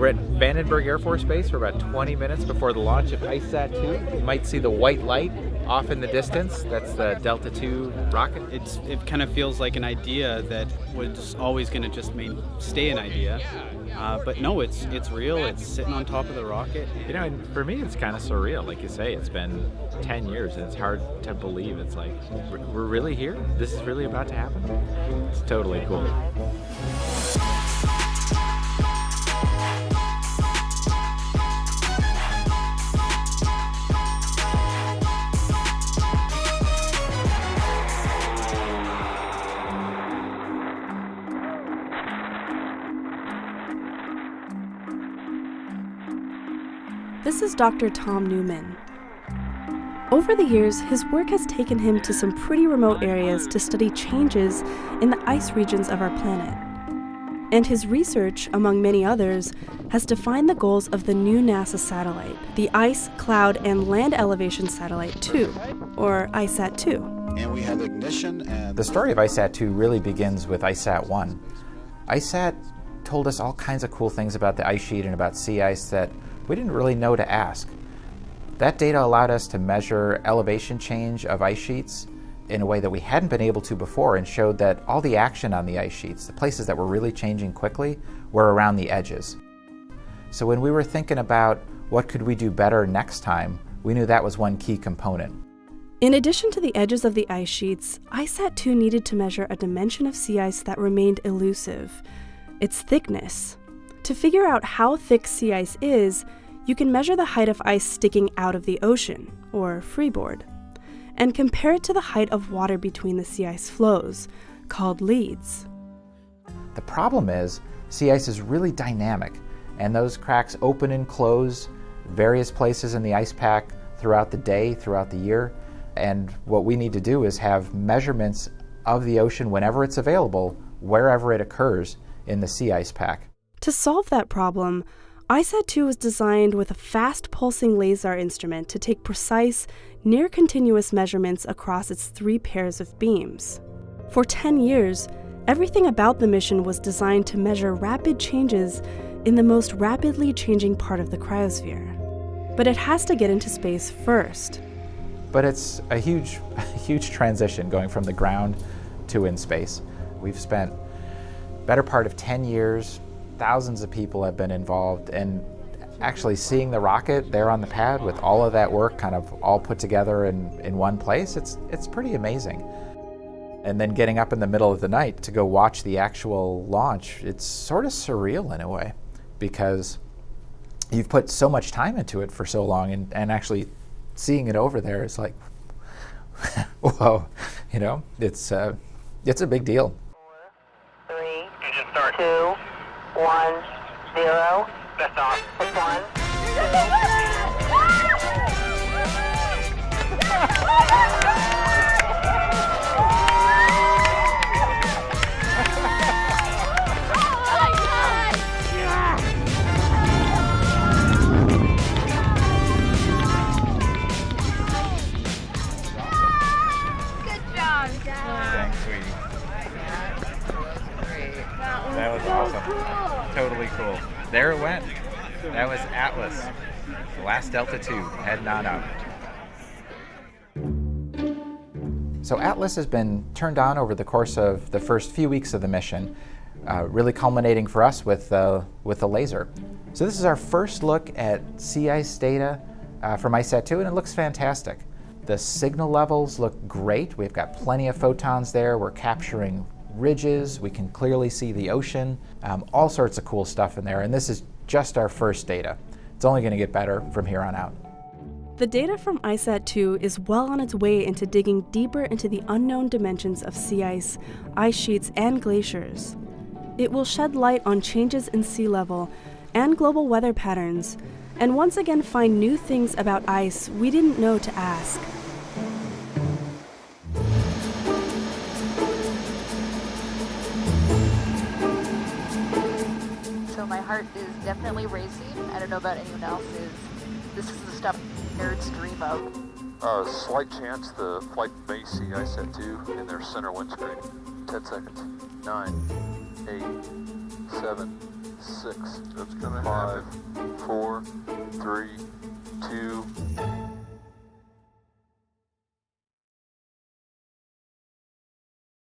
We're at Vandenberg Air Force Base. We're about 20 minutes before the launch of ICESat-2. You might see the white light off in the distance. That's the Delta II rocket. It kind of feels like an idea that was always going to just stay an idea. But no, it's real. It's sitting on top of the rocket. You know, and for me, it's kind of surreal. Like you say, it's been 10 years, and it's hard to believe. It's like, we're really here? This is really about to happen? It's totally cool. This is Dr. Tom Newman. Over the years, his work has taken him to some pretty remote areas to study changes in the ice regions of our planet. And his research, among many others, has defined the goals of the new NASA satellite, the Ice, Cloud, and Land Elevation Satellite 2, or ICESat-2. And we have ignition and... The story of ICESat-2 really begins with ICESat-1. ICESat told us all kinds of cool things about the ice sheet and about sea ice that we didn't really know to ask. That data allowed us to measure elevation change of ice sheets in a way that we hadn't been able to before, and showed that all the action on the ice sheets, the places that were really changing quickly, were around the edges. So when we were thinking about what could we do better next time, we knew that was one key component. In addition to the edges of the ice sheets, ICESat-2 needed to measure a dimension of sea ice that remained elusive: its thickness. To figure out how thick sea ice is, you can measure the height of ice sticking out of the ocean, or freeboard, and compare it to the height of water between the sea ice flows, called leads. The problem is, sea ice is really dynamic, and those cracks open and close various places in the ice pack throughout the day, throughout the year, and what we need to do is have measurements of the ocean whenever it's available, wherever it occurs in the sea ice pack. To solve that problem, ICESat-2 was designed with a fast pulsing laser instrument to take precise, near-continuous measurements across its 3 pairs of beams. For 10 years, everything about the mission was designed to measure rapid changes in the most rapidly changing part of the cryosphere. But it has to get into space first. But it's a huge transition going from the ground to in space. We've spent better part of 10 years, thousands of people have been involved, and actually seeing the rocket there on the pad with all of that work kind of all put together in one place, it's pretty amazing. And then getting up in the middle of the night to go watch the actual launch, it's sort of surreal in a way, because you've put so much time into it for so long, and actually seeing it over there is like, whoa, you know, it's a big deal. 4, 3, engine start. 2, 1, 0. Best off. 1. That was awesome. Totally cool. There it went. That was Atlas. The last Delta II, heading on out. So Atlas has been turned on over the course of the first few weeks of the mission, really culminating for us with the laser. So this is our first look at sea ice data from ICESat-2, and it looks fantastic. The signal levels look great. We've got plenty of photons there. We're capturing ridges. We can clearly see the ocean. All sorts of cool stuff in there, and this is just our first data. It's only going to get better from here on out. The data from ICESat-2 is well on its way into digging deeper into the unknown dimensions of sea ice sheets, and glaciers. It will shed light on changes in sea level and global weather patterns, and once again find new things about ice we didn't know to ask. So my heart is definitely racing. I don't know about anyone else's. This is the stuff nerds dream of. Slight chance the flight may see ICESat-2 in their center windscreen. 10 seconds. 9, 8, 7, 6, 5, 4, 3, 2,